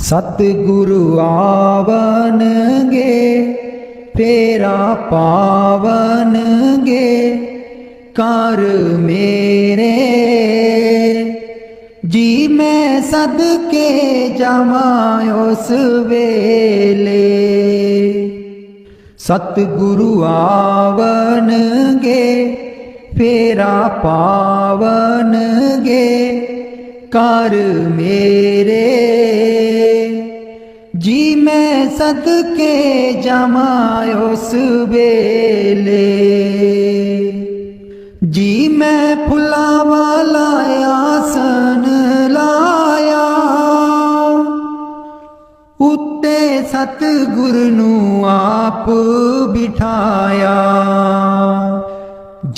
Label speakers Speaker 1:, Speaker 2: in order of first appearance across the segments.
Speaker 1: सतगुरु आवनगे फेरा पावनगे कर मेरे जी मैं सदके जावा उस वेले। सतगुरु आवनगे फेरा पावनगे कर मेरे जी मैं सदके जावा उस वेले। जी मैं फुला वाला आसन लाया उत्ते सतगुरु नू आप बिठाया।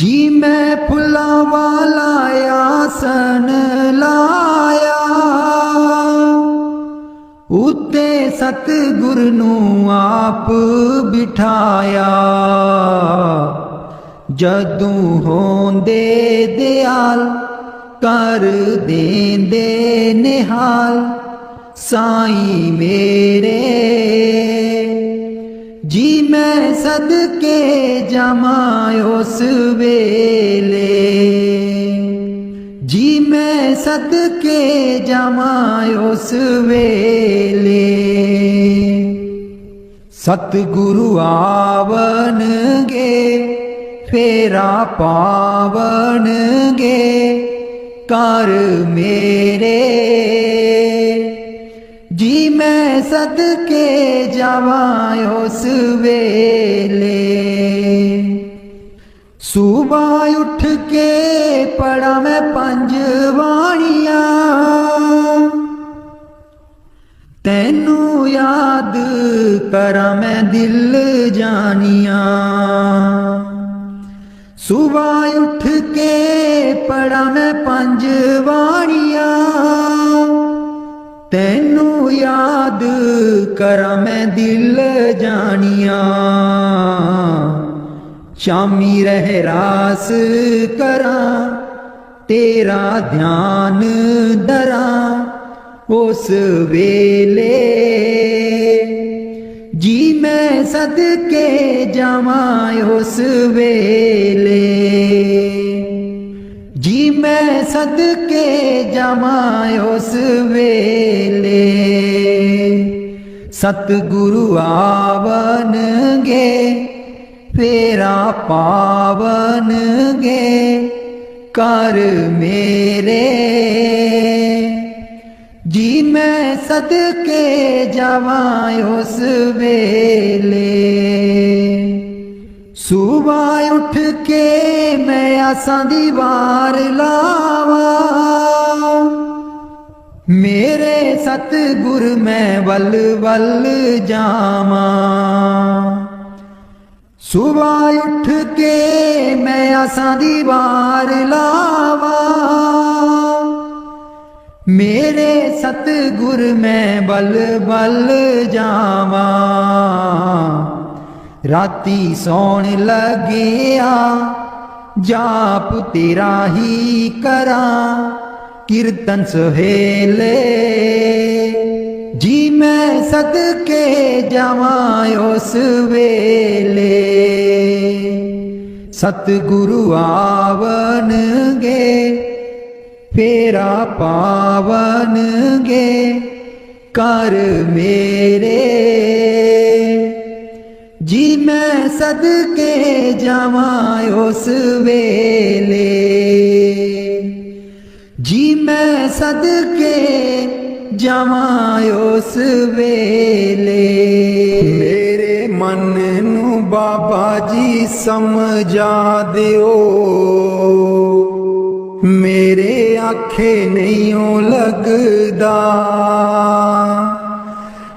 Speaker 1: जी मैं फुला वाला आसन लाया उत्ते सतगुरु नू आप बिठाया। जदू होंदे दयाल कर देंदे निहाल साईं मेरे जी मैं सदके जावा उस वेले। जी मैं सदके जावा उस वेले। सतगुरु आवनगे फेरा पावनगे कर मेरे जी मैं सदके जावा उस वेले। सुबह उठ के पढ़ा मैं पंज बाणियां तैनू याद करा मैं दिल जानिया। सुबह उठ के पढ़ा मैं पंज बाणियां तैनू याद करा मैं दिल जानिया। शामी रहरास करा तेरा ध्यान धरा उस वेले जी मैं सदके जावा उस वेले। जी मैं सदके जावा उस वेले। सतगुरु आवनगे फेरा पावनगे कर मेरे जी मैं सदके जावा उस वेले। सुबह उठ के मैं आसां दी वार लावा मेरे सतगुर मैं वल वल जावा। सुबह उठ के मैं आसां दी वार लावा मेरे सतगुर मैं बल बल जावा। राती सौण लगिया जाप तेरा ही करा कीर्तन सहेले जी मैं सदके जावा उस वेले। सतगुरु आवनगे फेरा पावनगे कर मेरे जी मैं सदके जावा उस वेले। जी मैं सदके जावा उस वेले। मेरे मन नू बाबा जी समझा दियो मेरे आखे नहीं लगदा।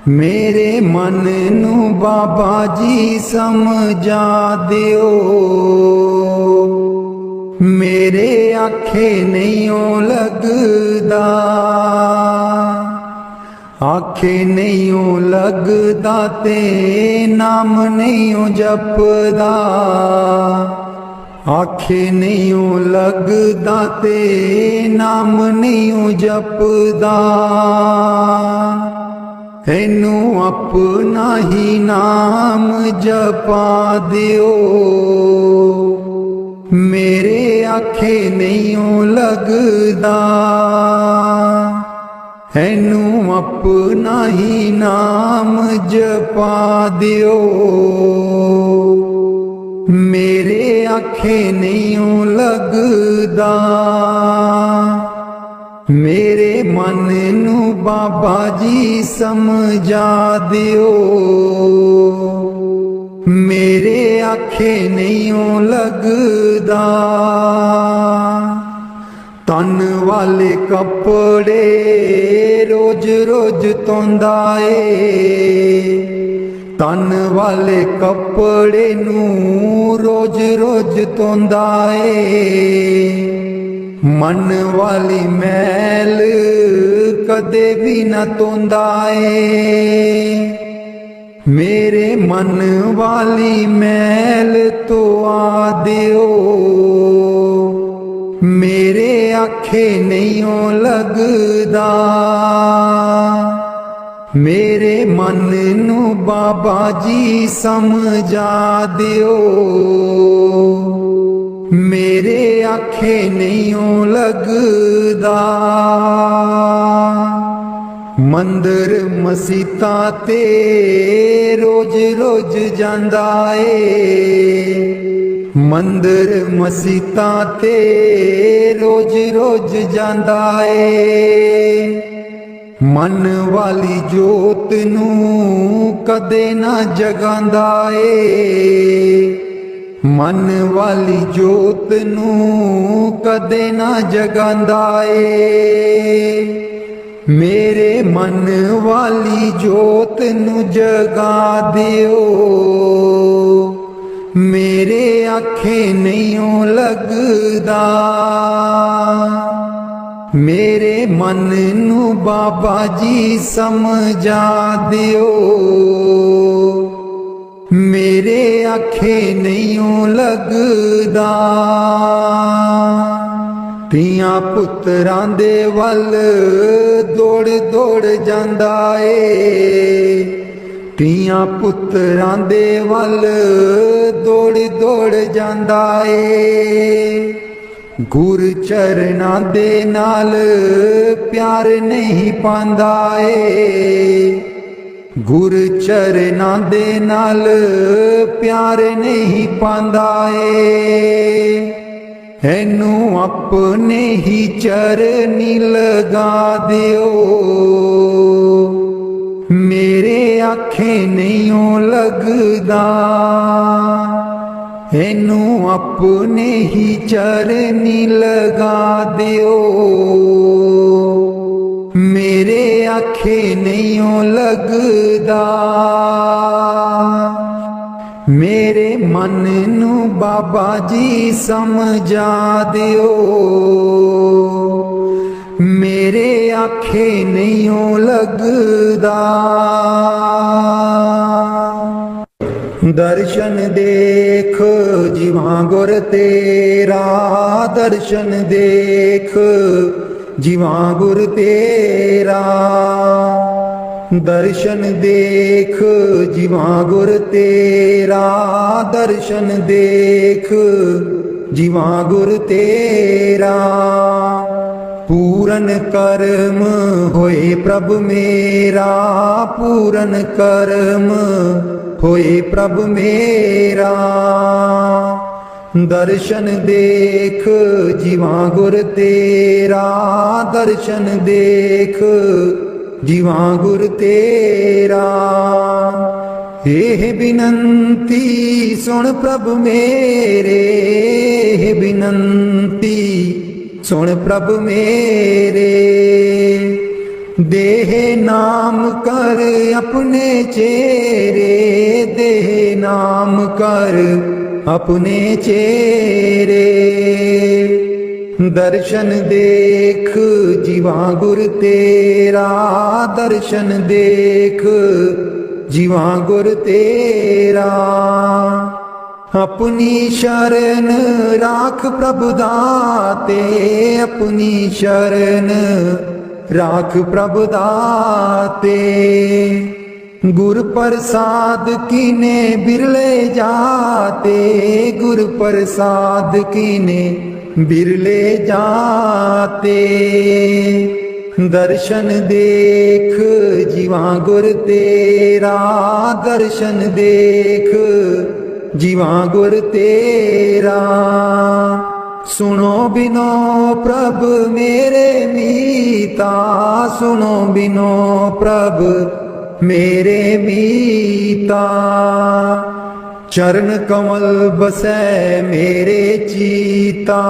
Speaker 1: मेरे मन नू बाबा जी समझा दियो मेरे आखे नहीं लगदा। आखे नहीं लगदा ते नाम नहीं जपदा। आखे नहीं लगदा ते नाम नहीं जपदा। ਇਹਨੂੰ ਆਪਣਾ ਹੀ ਨਾਮ ਜਪਾ ਦਿਓ, ਮੇਰੇ ਆਖੇ ਨਹੀਂ ਲੱਗਦਾ। ਇਹਨੂੰ ਆਪਣਾ ਹੀ ਨਾਮ ਜਪਾ ਦਿਓ, ਮੇਰੇ ਆਖੇ ਨਹੀਂ ਲੱਗਦਾ। ਮੇਰੇ ਮਨ ਨੂੰ ਬਾਬਾ ਜੀ ਸਮਝਾ ਦਿਓ, ਮੇਰੇ ਆਖੇ ਨਹੀਂ ਲੱਗਦਾ। ਤਨ ਵਾਲੇ ਕੱਪੜੇ ਰੋਜ਼ ਰੋਜ਼ ਧੋਂਦਾ ਏ, ਤਨ ਵਾਲੇ ਕੱਪੜੇ ਨੂੰ ਰੋਜ਼ ਰੋਜ਼ ਧੋਂਦਾ ਏ। ਮਨ ਵਾਲੀ ਮੈਲ ਕਦੇ ਵੀ ਨਾ ਧੋਂਦਾ ਏ, ਮੇਰੇ ਮਨ ਵਾਲੀ ਮੈਲ ਧੋਆ ਦਿਓ, ਮੇਰੇ ਆਖੇ ਨਹੀਂ ਲੱਗਦਾ। ਮੇਰੇ ਮਨ ਨੂੰ ਬਾਬਾ ਜੀ ਸਮਝਾ ਦਿਓ, ਮੇਰੇ ਆਖੇ ਨਹੀਂ ਲੱਗਦਾ। ਮੰਦਰ ਮਸੀਤਾਂ ਤੇ ਰੋਜ਼ ਰੋਜ਼ ਜਾਂਦਾ ਏ, ਮੰਦਰ ਮਸੀਤਾਂ ਤੇ ਰੋਜ਼ ਰੋਜ਼ ਜਾਂਦਾ ਏ। ਮਨ ਵਾਲੀ ਜੋਤ ਨੂੰ ਕਦੇ ਨਾ ਜਗਾਂਦਾ ਏ, ਮਨ ਵਾਲੀ ਜੋਤ ਨੂੰ ਕਦੇ ਨਾ ਜਗਾਂਦਾ ਏ। ਮੇਰੇ ਮਨ ਵਾਲੀ ਜੋਤ ਨੂੰ ਜਗਾ ਦਿਓ, ਮੇਰੇ ਆਖੇ ਨਹੀਂ ਲੱਗਦਾ। ਮੇਰੇ ਮਨ ਨੂੰ ਬਾਬਾ ਜੀ ਸਮਝਾ ਦਿਓ, ਮੇਰੇ ਆਖੇ ਨਹੀਂ ਲੱਗਦਾ। ਧੀਆਂ ਪੁੱਤਰਾਂ ਦੇ ਵੱਲ ਦੌੜ ਦੌੜ ਜਾਂਦਾ ਏ, ਧੀਆਂ ਪੁੱਤਰਾਂ ਦੇ ਵੱਲ ਦੌੜ ਦੌੜ ਜਾਂਦਾ ਏ। ਗੁਰ ਚਰਨਾਂ ਦੇ ਨਾਲ ਪਿਆਰ ਨਹੀਂ ਪਾਉਂਦਾ ਏ, ਗੁਰ ਚਰਨਾਂ ਦੇ ਨਾਲ ਪਿਆਰ ਨਹੀਂ ਪਾਉਂਦਾ ਏ। ਇਹਨੂੰ ਆਪਣੇ ਹੀ ਚਰਨੀ ਲਗਾ ਦਿਓ, ਮੇਰੇ ਆਖੇ ਨਹੀਂ ਲੱਗਦਾ। ਇਹਨੂੰ ਆਪਣੇ ਹੀ ਚਰਨੀ ਲਗਾ ਦਿਓ, ਮੇਰੇ ਆਖੇ ਨਹੀਂ ਲੱਗਦਾ। ਮੇਰੇ ਮਨ ਨੂੰ ਬਾਬਾ ਜੀ ਸਮਝਾ ਦਿਓ, ਮੇਰੇ ਆਖੇ ਨਹੀਂ ਲੱਗਦਾ। ਦਰਸ਼ਨ ਦੇਖ ਜੀਵਾਂ ਗੁਰ ਤੇਰਾ, ਦਰਸ਼ਨ ਦੇਖ ਜੀਵਾਂ ਗੁਰ ਤੇਰਾ। ਦਰਸ਼ਨ ਦੇਖ ਜੀਵਾਂ ਗੁਰ ਤੇਰਾ, ਦਰਸ਼ਨ ਦੇਖ ਜੀਵਾਂ ਗੁਰ ਤੇਰਾ। ਪੂਰਨ ਕਰਮ ਹੋਏ ਪ੍ਰਭ ਮੇਰਾ, ਪੂਰਨ ਕਰਮ ਹੋਏ ਪ੍ਰਭ ਮੇਰਾ। ਦਰਸ਼ਨ ਦੇਖ ਜੀਵਾਂ ਗੁਰ ਤੇਰਾ, ਦਰਸ਼ਨ ਦੇਖ ਜੀਵਾਂ ਗੁਰ ਤੇਰਾ। ਇਹ ਬਿਨੰਤੀ ਸੁਣ ਪ੍ਰਭ ਮੇਰੇ, ਇਹ ਬਿਨੰਤੀ ਸੁਣ ਪ੍ਰਭ ਮੇਰੇ। ਦੇਹ ਨਾਮ ਕਰ ਆਪਣੇ ਚੇਰੇ, ਦੇਹ ਨਾਮ ਕਰ ਆਪਣੇ ਚੇਰੇ। ਦਰਸ਼ਨ ਦੇਖ ਜੀਵਾਂ ਗੁਰ ਤੇਰਾ, ਦਰਸ਼ਨ ਦੇਖ ਜੀਵਾਂ ਗੁਰ ਤੇਰਾ। ਆਪਣੀ ਸ਼ਰਨ ਰਾਖ ਪ੍ਰਭ ਦਾਤੇ, ਆਪਣੀ ਸ਼ਰਨ राख प्रभ दाते। गुर प्रसाद कीने बिरले जाते, गुर प्रसाद कीने बिरले जाते। दर्शन देख जीवा गुर तेरा, दर्शन देख जीवा गुर तेरा। सुनो बिनो प्रभ मेरे मीता, सुनो बिनो प्रभ मेरे मीता। चरण कमल बसै मेरे चीता,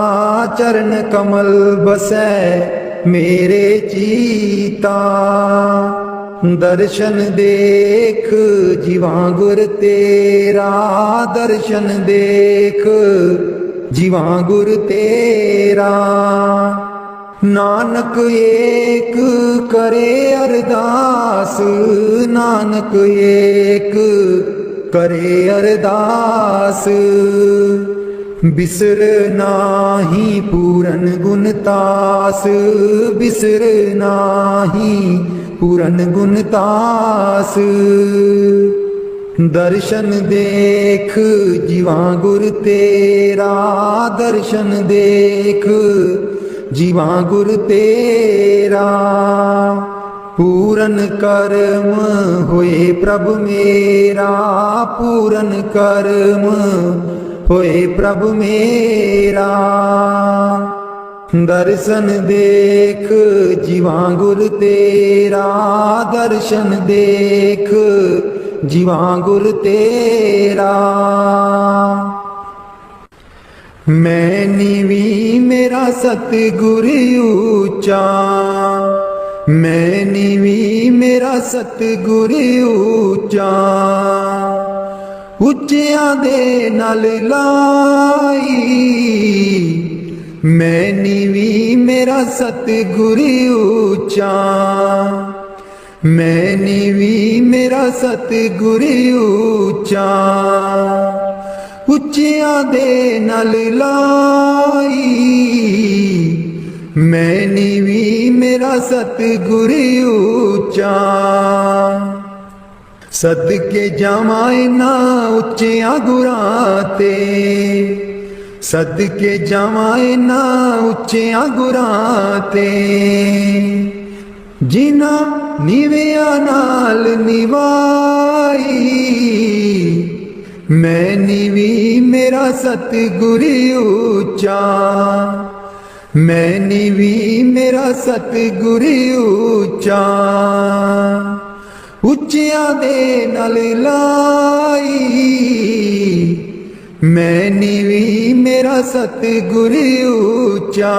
Speaker 1: चरण कमल बसै मेरे चीता। दर्शन देख जीवा गुर तेरा, दर्शन देख जीवा गुर तेरा। नानक एक करे अरदास, नानक एक करे अरदास। बिसर नाही पूरन गुणतास, बिसर नाही पूरन गुणतास। दर्शन देख जीवा गुर तेरा, दर्शन देख जीवा गुर तेरा। पूरन कर्म होए प्रभु मेरा, पूरन कर्म होए प्रभु मेरा। दर्शन देख जीवा गुर तेरा, दर्शन देख जीवा गुर तेरा। मैं नीवी मेरा सतगुर ऊंचा, मैं नीवी मेरा सतगुर ऊंचा। ਉੱਚਿਆਂ ਦੇ ਨਾਲ ਲਾਈ, ਮੈਂ ਨੀਵੀਂ ਮੇਰਾ ਸਤਿਗੁਰ ਉੱਚਾ। ਮੈਂ ਨੀਵੀਂ ਮੇਰਾ ਸਤਿਗੁਰ ਉੱਚਾ। ਉੱਚਿਆਂ ਦੇ ਨਾਲ ਲਾਈ, ਮੈਂ ਨੀਵੀਂ ਮੇਰਾ ਸਤਿਗੁਰ ਉੱਚਾ। सदके जावां ना उच्चियां गुरां ते, सदके जावां ना उच्चियां गुरां ते। जिना नीवियां नाल निवाई, मैं नीवी मेरा सतगुर ऊंचा। मैं नीवी मेरा सतगुर ऊंचा। ਉੱਚਿਆਂ ਦੇ ਨਾਲ ਲਾਈ, ਮੈਂ ਨੀਵੀਂ ਮੇਰਾ ਸਤਿਗੁਰ ਉੱਚਾ।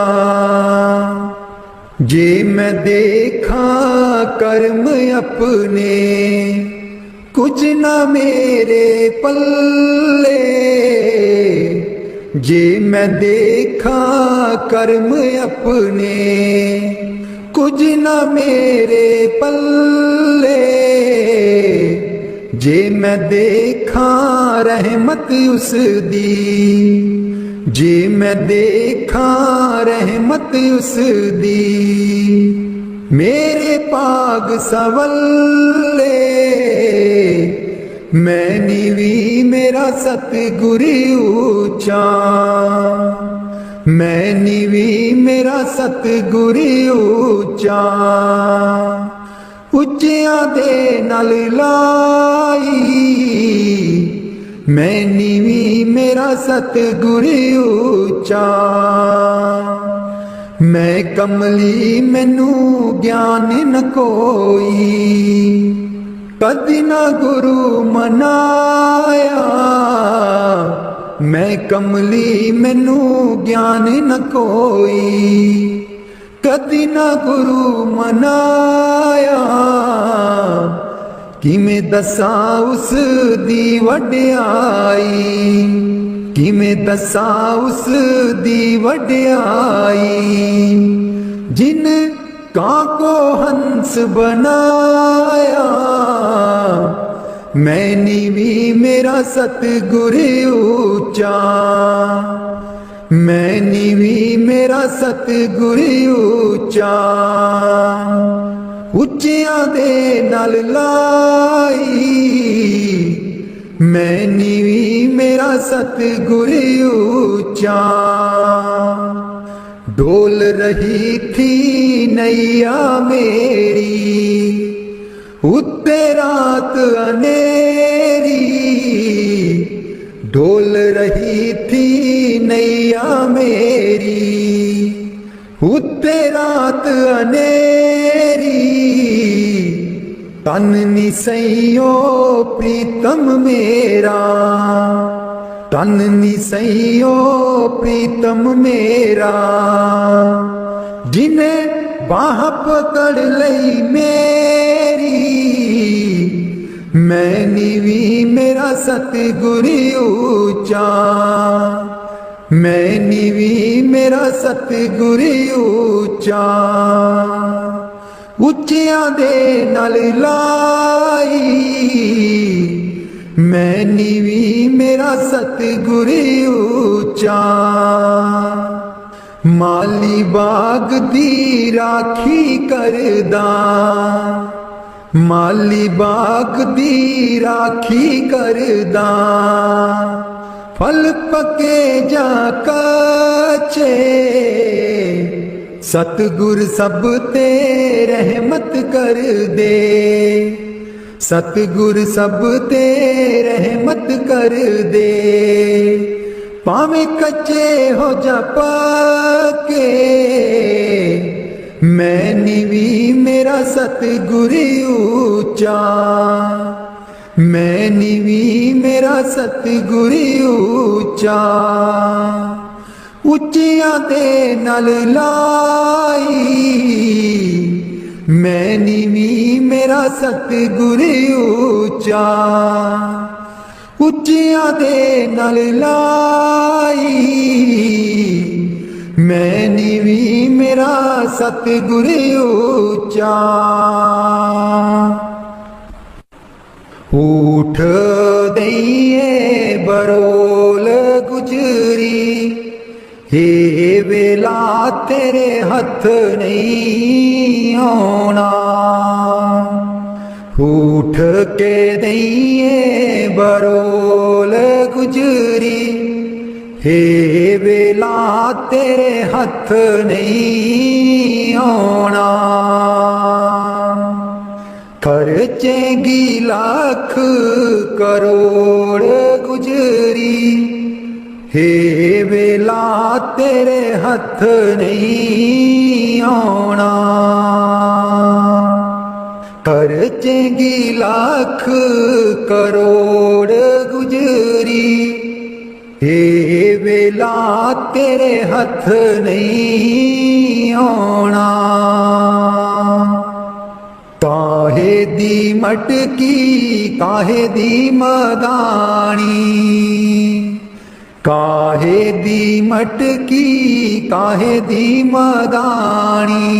Speaker 1: ਜੇ ਮੈਂ ਦੇਖਾਂ ਕਰਮ ਆਪਣੇ, ਕੁਝ ਨਾ ਮੇਰੇ ਪੱਲੇ। ਜੇ ਮੈਂ ਦੇਖਾਂ ਕਰਮ ਆਪਣੇ, ਕੁਝ ਨਾ ਮੇਰੇ ਪੱਲੇ। ਜੇ ਮੈਂ ਦੇਖਾਂ ਰਹਿਮਤ ਉਸ ਦੀ, ਜੇ ਮੈਂ ਦੇਖਾਂ ਰਹਿਮਤ ਉਸ ਦੀ। ਮੇਰੇ ਭਾਗ ਸਵੱਲੇ, ਮੈਂ ਨੀਵੀਂ ਮੇਰਾ ਸਤਿਗੁਰ ਉੱਚਾ। मैं नीवी मेरा सतगुर ऊंचा। ਉੱਚਿਆਂ ਦੇ ਨਾਲ ਲਾਈ, मैं नीवी मेरा सतगुर ऊंचा। मैं कमली मैनू ज्ञान न कोई, कदी ना गुरु मनाया। मैं कमली मैनू ज्ञान न कोई, कदी ना गुरु मनाया। किमें दसां उस दी वड्याई, किमें दसां उस दी वड्याई। जिन कां को हंस बनाया, मैं नीवी मेरा सतगुर ऊंचा। मैं नीवी मेरा सतगुर ऊंचा, ਉੱਚਿਆਂ ਦੇ ਨਾਲ ਲਾਈ। मैं नीवी मेरा सतगुर ऊंचा, डोल रही थी नैया मेरी, उत्ते रात अनेरी। डोल रही थी नैया मेरी, उत्ते रात अनेरी। तन निसैयो प्रीतम मेरा, तन निसैयो प्रीतम मेरा। जिन्हें बाह पकड़ लई मेरी, मैं नीवी मेरा सतगुर ऊंचा, मैं नीवी मेरा सतगुर ऊंचा। ਉੱਚਿਆਂ ਦੇ ਨਾਲ ਲਾਈ। मैं नीवी मेरा सतगुर ऊंचा, माली बाग दी राखी करदा, माली बाग दी राखी करदा। फल पके जा कच्चे, सतगुर सब ते रहमत कर दे, सतगुर सब ते रहमत कर दे। भावें कच्चे हो जा पक्के, मैं नीवी मेरा सतगुर ऊंचा, मैं नीवी मेरा सतगुर ऊंचा। ਉੱਚਿਆਂ ਦੇ ਨਾਲ ਲਾਈ। मैं नीवी मेरा सतगुर ऊंचा, ਉੱਚਿਆਂ ਦੇ ਨਾਲ ਲਾਈ। मैं नीवी मेरा सतगुर ऊंचा। ऊठ दईए बरोल गुजरी, हे वेला तेरे हथ नहीं आना। उठ के दईए बरोल गुजरी, हे वेला तेरे हथ नहीं आना। खर्चेगी लाख करोड़ गुजरी, हे वेला तेरे हथ नहीं आना। खर्चेगी लाख करोड़ गुजरी, हे वेला तेरे हथ नहीं आना। काहे दी मटकी काहे दी मदानी, काहे दी मटकी काहे दी मदानी।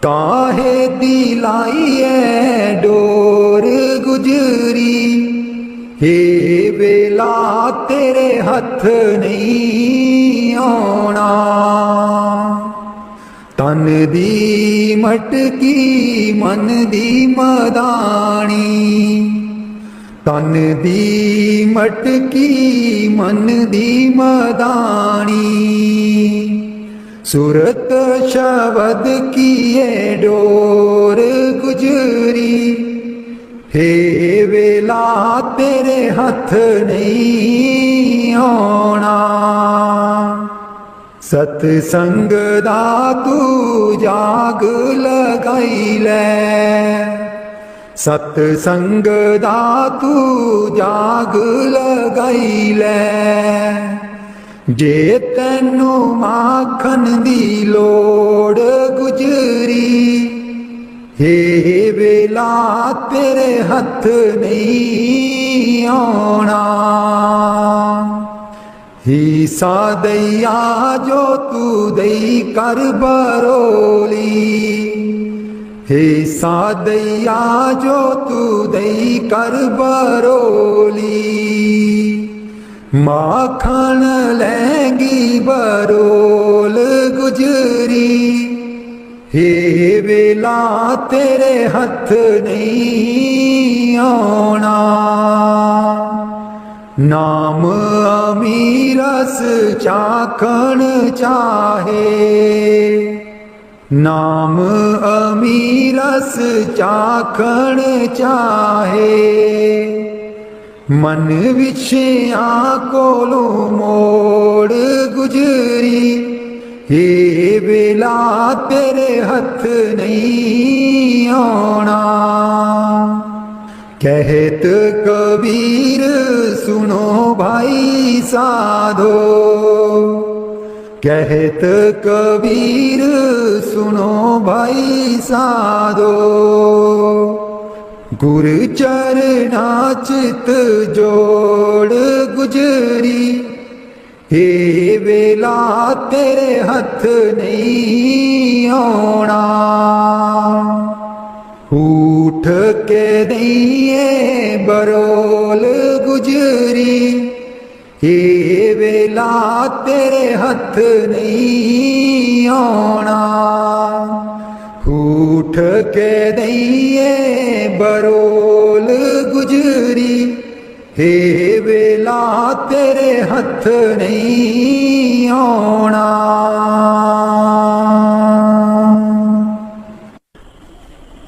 Speaker 1: काहे दी लाई है डोर गुजरी, हे वेला तेरे हथ नहीं आना। तन दी मटकी मन दी मदानी, तन दी मटकी मन दी मदानी। सूरत शब्द की ये डोर गुजरी, हे वेला तेरे हथ नहीं आना। सतसंग दा तू जाग लगाई लै, सतसंग दा तू जाग लगाई लै। जे तैनू माखन दी लोड़ गुजरी, हे वेला तेरे हथ नहीं आना। ही सादैया जो तू दई कर बरोली, हे सादैया जो तू दई कर बरोली। माखन लहंगी बरोल गुजरी, हे वेला तेरे हथ नहीं आना। नाम अमीरस चाखण चाहे, नाम अमीरस चाखण चाहे। मन विछिया कोलो मोड़ गुजरी, हे वेला तेरे हथ नहीं आना। कहत कबीर सुनो भाई साधो, कहत कबीर सुनो भाई साधो। गुर चरना चित जोड़ गुजरी, हे वेला तेरे हथ नहीं आना। उठ के दइए बरोल गुजरी, हे वेला तेरे हथ नहीं आना। उठ के दइए बरोल गुजरी, हे वेला तेरे हथ नहीं आना।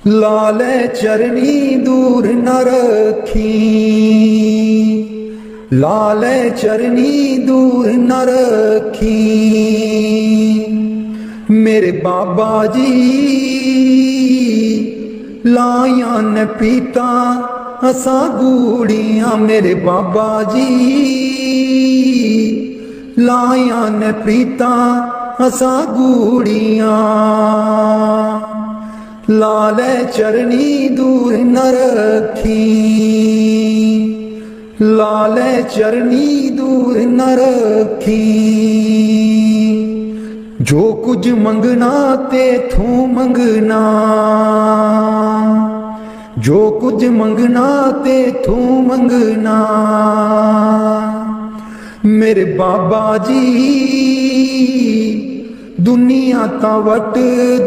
Speaker 1: लाले चरनी दूर न रखी, लाले चरनी दूर न रखी। मेरे बाबा जी लाया न पीता असा गूड़ियां, मेरे बाबा जी लाया न पीता असा गूड़ियां। लाले चरनी दूर न रखी, लाले चरनी दूर न रखी। जो कुछ मंगना ते थू मंगना, जो कुछ मंगना ते थू मंगना। मेरे बाबा जी दुनिया ता वट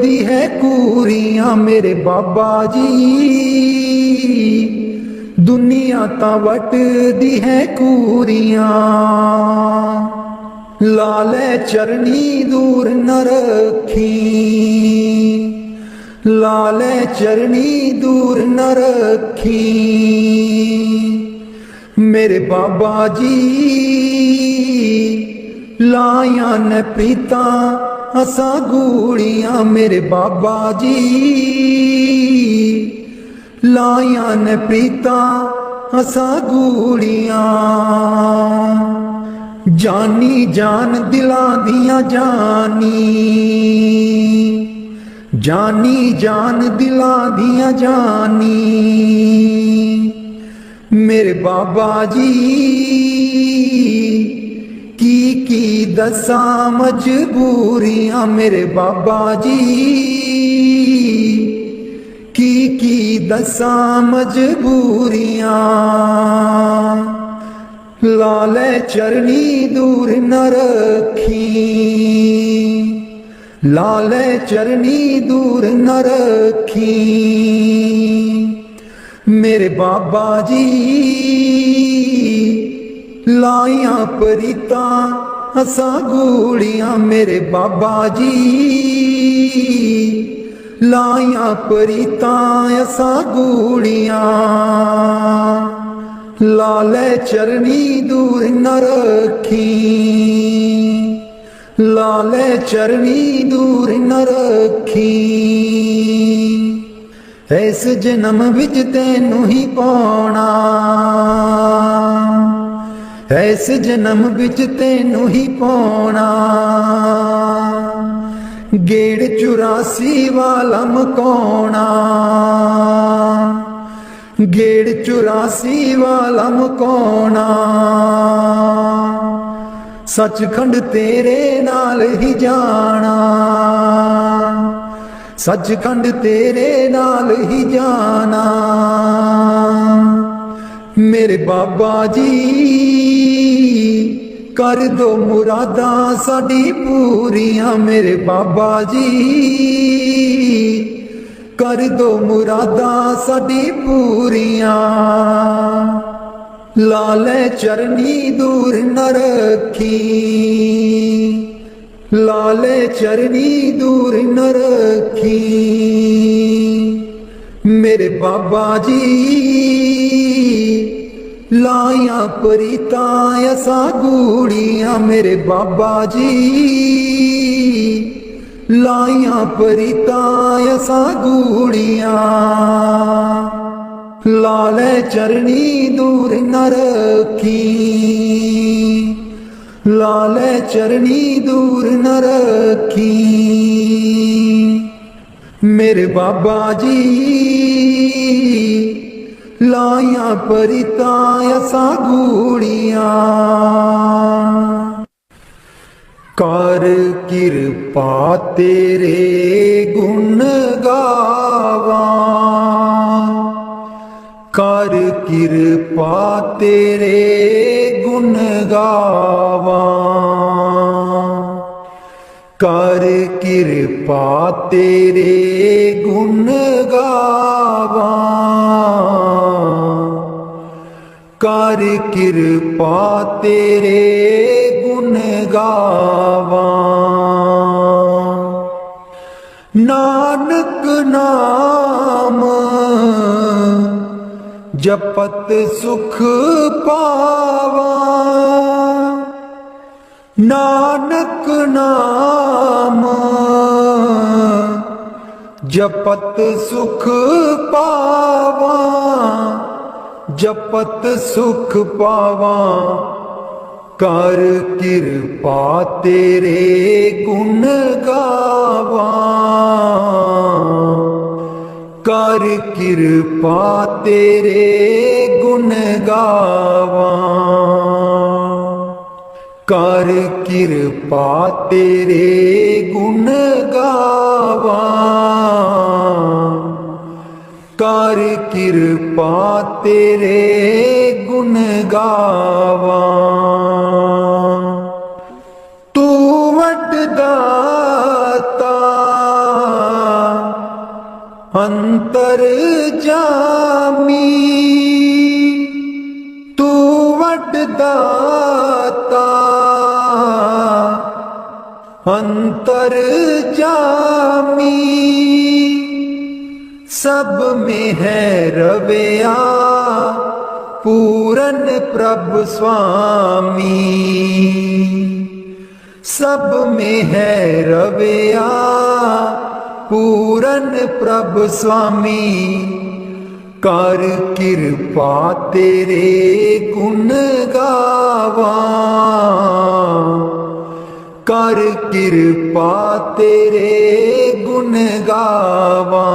Speaker 1: दी है कूरियां, मेरे बाबा जी दुनिया ता वट दी है कूरियां। लाले चरनी दूर न रखी, लाले चरनी दूर न रखी। मेरे बाबा जी लाया न पीता असा गूड़ियां, मेरे बाबा जी लाया न पीता असा गूड़ियां। जानी जान दिलां दियां जानी, जानी जान दिलां दियां जानी। मेरे बाबा जी की दसा मजबूरियां, मेरे बाबा जी की दसा मजबूरियां। लाले चरनी दूर न रखी, लाले चरनी दूर न रखी। मेरे बाबा जी लाया परीता असा गूड़ियां, मेरे बाबा जी लाया परीता असा गूड़ियां। लाले चरनी दूर न रखी, लाले चरनी दूर न रखी। इस जन्म विच तैनू ही पाना, इस जन्म विच तैनू ही पाना। गेड़ 84 वाला मकाना, गेड़ 84 वाला मकाना। सचखंड तेरे नाल ही जाना, सचखंड तेरे नाल ही जाना। मेरे बाबा जी कर दो मुरादां साडी पूरियां मेरे बाबा जी, कर दो मुरादां साडी पूरियां। लाले चरनी दूर न रखी, लाले चरनी दूर न रखी मेरे बाबा जी। लाया परीता असा गूड़ियां मेरे बाबा जी, लाया परीता असा गूड़ियां। लाले चरनी दूर न रखी, लाले चरनी दूर न रखी मेरे बाबा जी। लाया परिता असा गूड़ियां। कर किरपा तेरे गुण गावा, कर किरपा तेरे गुण गावा, कर किरपा तेरे गुण गावा, कर किरपा तेरे गुण गावा। नानक नाम जपत सुख पावा, नानक नाम जपत सुख पावा, जपत सुख पावा। कर किरपा तेरे गुण गावा, कर किरपा तेरे गुण गावा, कर किरपा तेरे गुण गावा, कर किरपा तेरे गुण गावा। तू वडदाता अंतर जामी, तू वडदाता अंतर जामी। सब में है रवैया पूरन प्रभु स्वामी, सब में है रवैया पूरन प्रभु स्वामी। कर किरपा तेरे गुण गावा, कर किरपा तेरे गुण गावा,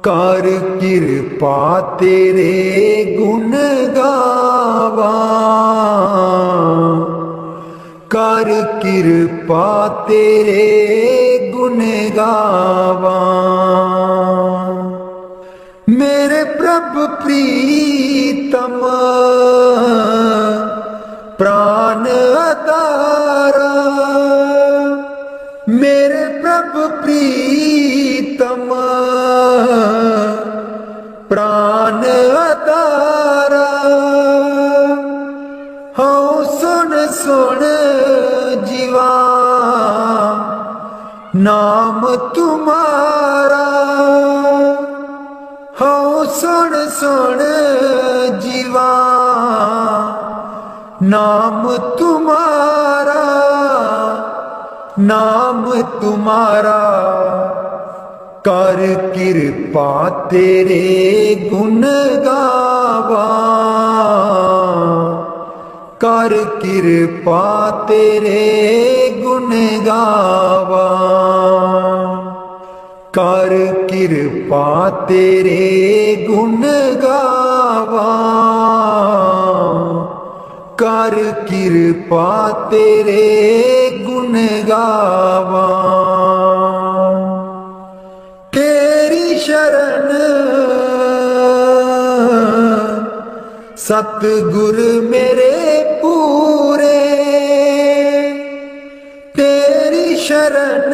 Speaker 1: कर किरपा तेरे गुण गावा, कर किरपा तेरे गुण गावा। मेरे प्रभु प्रीतम प्राण अतारा, मेरे प्रभु प्रीतम प्राण अतारा। हाँ सुन सुन जीवा नाम तुम्हारा, हाँ सुन सुन जीवा नाम तुम्हारा, नाम तुम्हारा। कर किरपा तेरे गुण गावा, कर किरपा तेरे गुण गावा, कर किरपा तेरे गुण गावा, कर किरपा तेरे गुण गावा। तेरी शरण सतगुर मेरे पूरे तेरी शरण,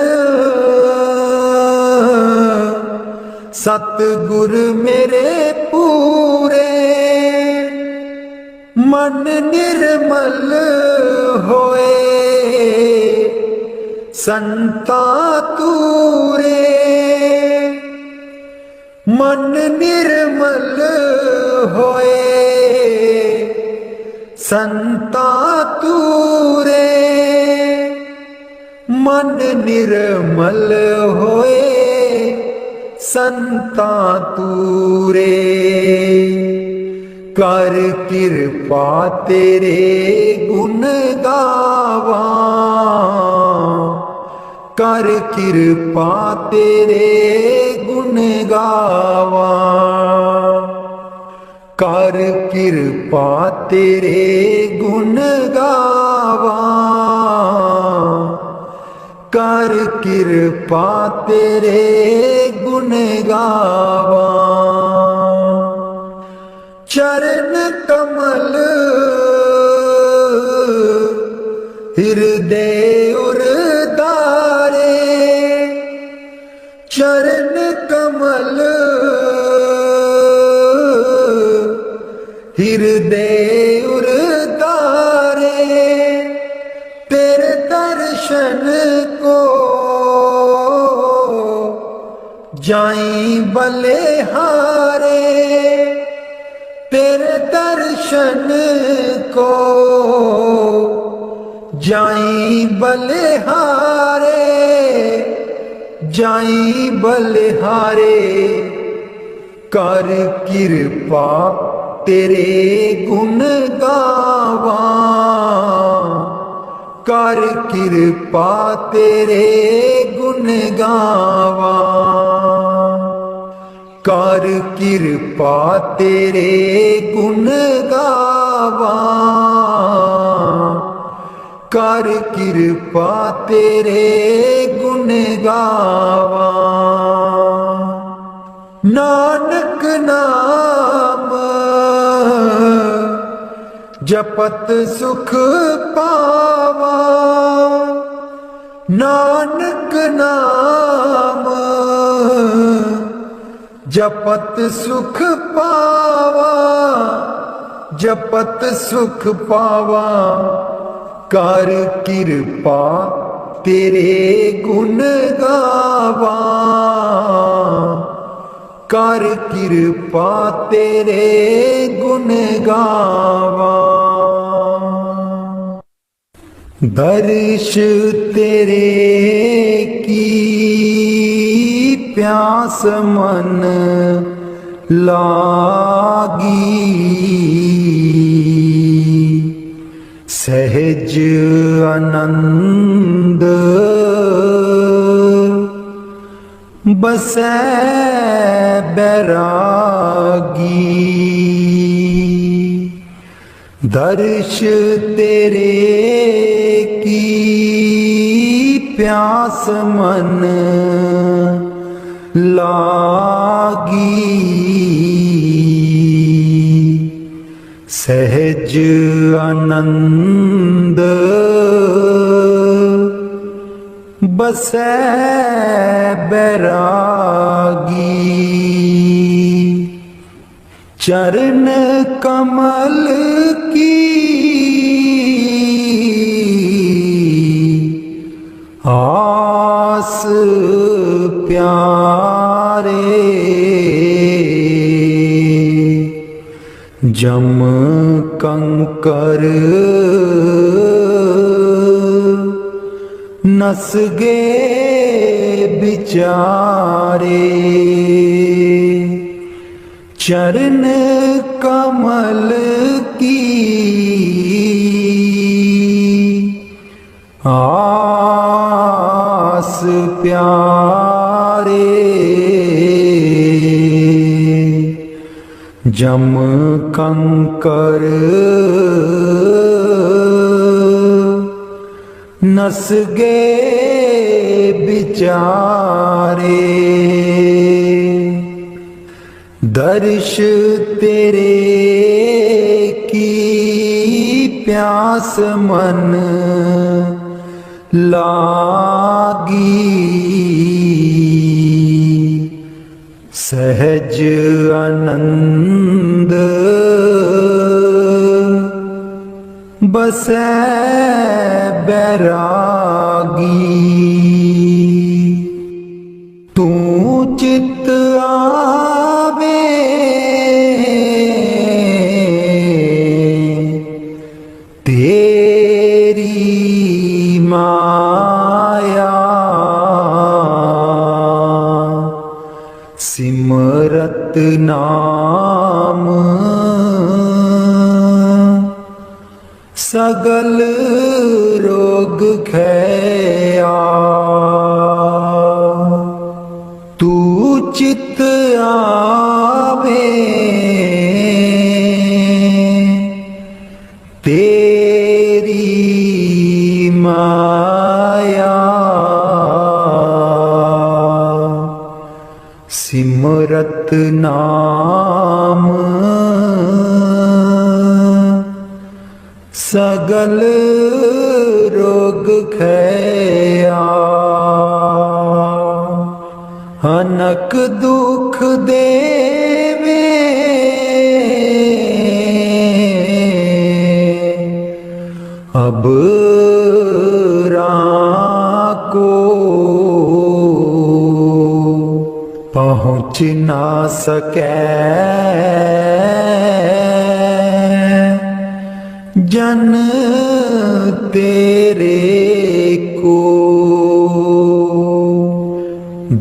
Speaker 1: सतगुर मेरे पूरे मन निर्मल होए संता तूरे, मन निर्मल होए संता तूरे, मन निर्मल होए संता तूरे। कर कृपा तेरे गुण गावा, कर कृपा तेरे गुण गावा, कर कृपा तेरे गुण गावा, कर कृपा तेरे गुण गावा। चरण कमल हृदय उरधारे, चरण कमल हृदय उरधारे, तेरे दर्शन को जाई बलिहारे, तेरे दर्शन को जाई बलिहारे, जाई बलिहारे। कर कृपा तेरे गुण गावा, कर कृपा तेरे गुण गावा, कर कृपा तेरे गुण गावा, कर कृपा तेरे गुण गावा। नानक नाम जपत सुख पावा, नानक नाम जपत सुख पावा, जपत सुख पावा। कर कृपा तेरे गुण गावा, कर कृपा तेरे गुण गावा। दर्श तेरे की प्यास मन लागी, सहज आनंद बसै बैरागी। दर्श तेरे की प्यास मन लागी, सहज आनंद बसै बैरागी। चरण कमल की आस प्यारे, जम कंकर नस गे बिचारे। चरण कमल की आस प्यारे, जम कंकर नस गे बिचारे। दर्श तेरे की प्यास मन लागी, सहज आनंद बसै बैरागी। तू चित आवे तेरी माया, सिमरत नाम सगल रोग खैया। तू चित आवे तेरी माया, सिमरत नाम सगल रोग खैया। अनक दुख देवे अब को पहुँच ना सकै जन तेरे को।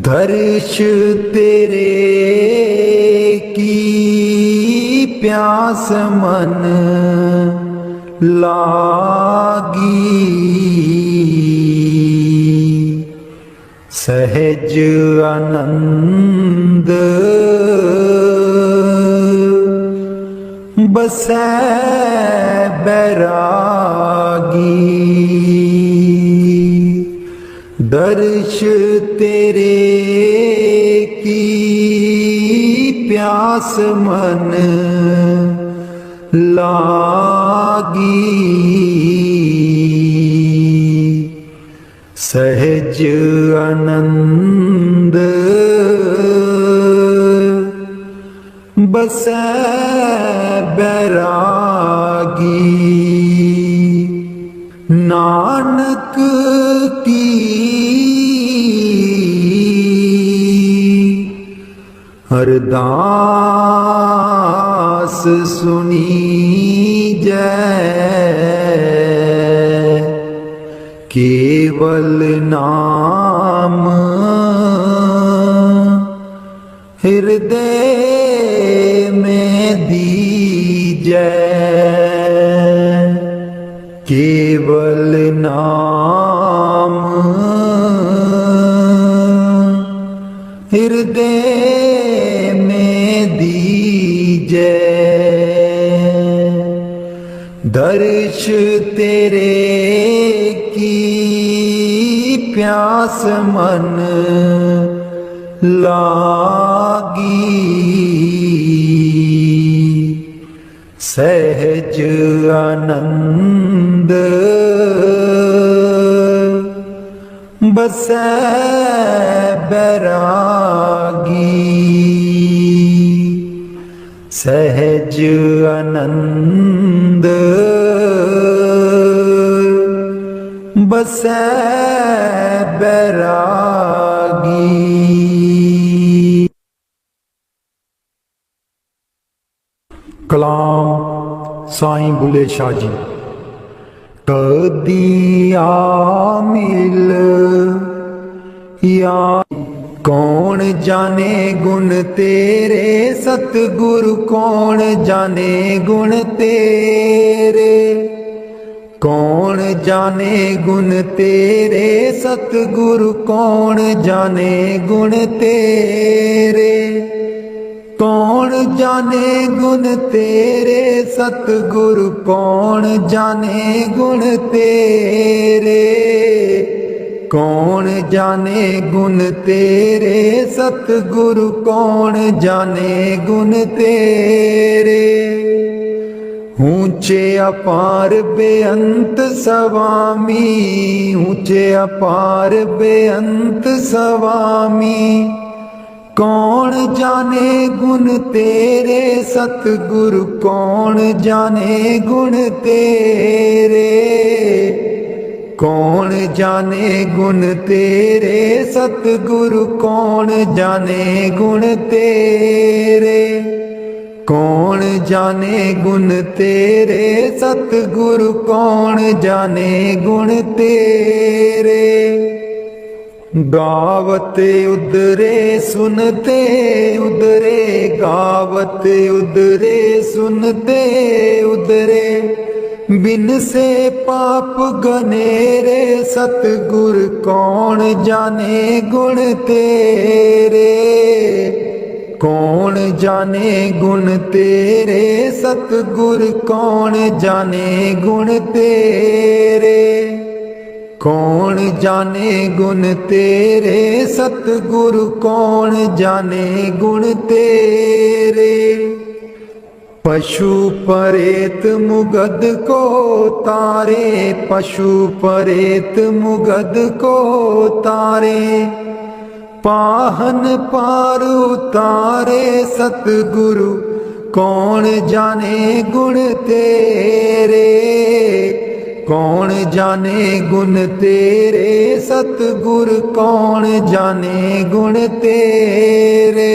Speaker 1: दर्श तेरे की प्यास मन लागी, सहज आनंद बसै बैरागी। दर्श तेरे की प्यास मन लागी, सहज आनंद बसै बैरागी। नानक की अरदास सुनी जय, केवल नाम हृदय में दीजै। केवल नाम हृदय में दीजै। दर्श तेरे की प्यास मन लागी, सहज आनंद बसै बैरागी। सहज आनंद बसै बैरागी। कलाम साईं बुले शाह जी। कदी आ मिल या कौन जाने गुण तेरे, सतगुरु कौन जाने गुण तेरे। कौन जाने गुण तेरे, सतगुरु कौन जाने गुण तेरे। कौन जाने गुण तेरे, सतगुरु कौन जाने गुण तेरे। कौन जाने गुण तेरे, सतगुरु कौन जाने गुण तेरे। ऊंचे अपार बेअंत स्वामी, ऊंचे अपार बेअंत स्वामी। कौन जाने गुण तेरे सतगुरु, कौन जाने गुण तेरे, कौन जाने गुण तेरे सतगुरु, कौन जाने गुण तेरे, कौन जाने गुण तेरे सतगुरु, कौन जाने गुण तेरे। गावत उदरे सुनते उदरे, गावत उदरे सुनते उदरे। बिन से पाप गनेरे सतगुर, कौन जाने गुण तेरे, कौन जाने गुण तेरे सतगुर, कौन जाने गुण तेरे, कौन जाने गुण तेरे सतगुरु, कौन जाने गुण तेरे। पशु परेत मुगद को तारे, पशु परेत मुगद को तारे। पाहन पार उतारे सतगुरु, कौन जाने गुण तेरे, कौन जाने गुण तेरे सतगुर, कौन जाने गुण तेरे,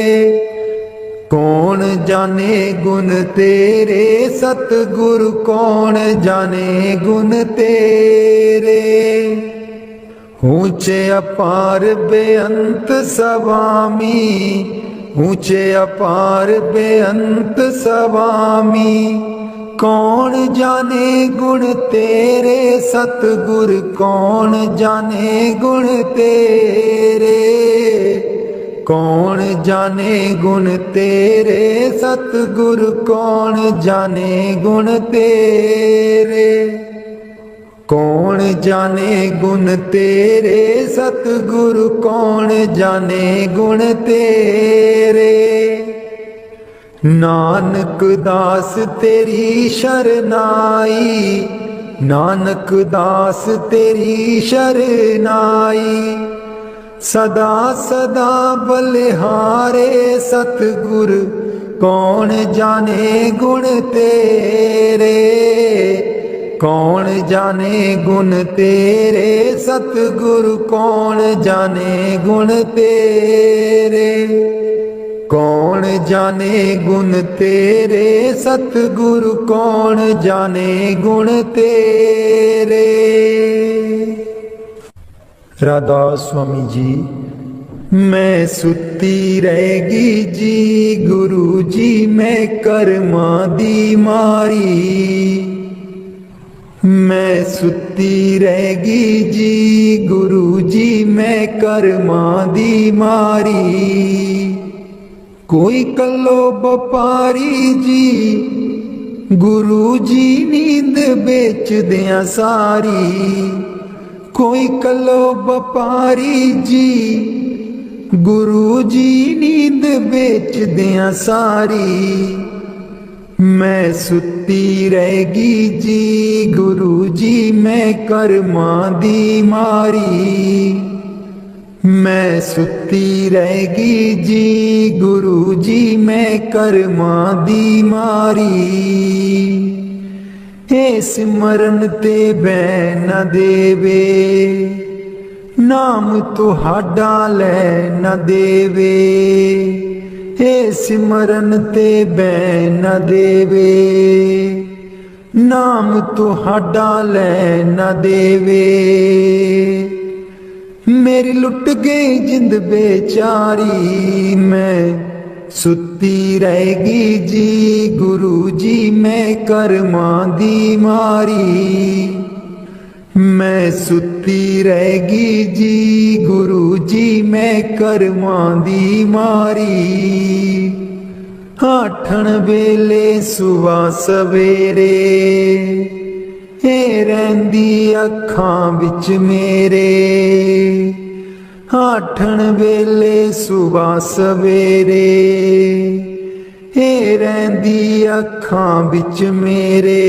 Speaker 1: कौन जाने गुण तेरे सतगुरु, कौन जाने गुण तेरे। ऊंचे अपार बेअंत स्वामी, ऊंचे अपार बेअंत स्वामी। कौन जाने गुण तेरे सतगुर, कौन जाने गुण तेरे, कौन जाने गुण तेरे सतगुर, कौन जाने गुण तेरे, कौन जाने गुण तेरे सतगुरु, कौन जाने गुण तेरे। नानक दास तेरी शरनाई, नानक दास तेरी शरनाई। सदा सदा बलिहारे सतगुर, कौन जाने गुण तेरे, कौन जाने गुण तेरे सतगुरु, कौन जाने गुण तेरे, कौन जाने गुण तेरे सतगुरु, कौन जाने गुण तेरे। राधा स्वामी जी। मैं सुती रहेगी जी गुरु जी, मैं कर्मा दी मारी। मैं सुती रहेगी जी गुरु जी, मैं कर्मा दी मारी। कोई कलो बपारी जी गुरु जी, नींद बेच दिया सारी। कोई कलो बपारी जी गुरु जी, नींद बेच दिया सारी। मैं सुती रहेगी जी गुरु जी, मैं कर्मा दी मारी। मैं सुती रहेगी जी गुरु जी, मैं कर्मा दी मारी। हे सिमरन ते बै न देवे, नाम तुहाडा लै न देवे। हे सिमरन ते बै न देवे, नाम तुहाडा लै न देवे। मेरी लुट गई जिंद बेचारी, मैं सुती रहेगी जी गुरु जी, मैं कर्मा दी मारी। मैं सुती रहेगी जी गुरु जी, मैं कर्मा दी मारी। आठन वेले सुबह सवेरे, हे रहिंदी अखां विच मेरे। आठन वेले सुबह सवेरे, हे रहंदी अखां बिच मेरे,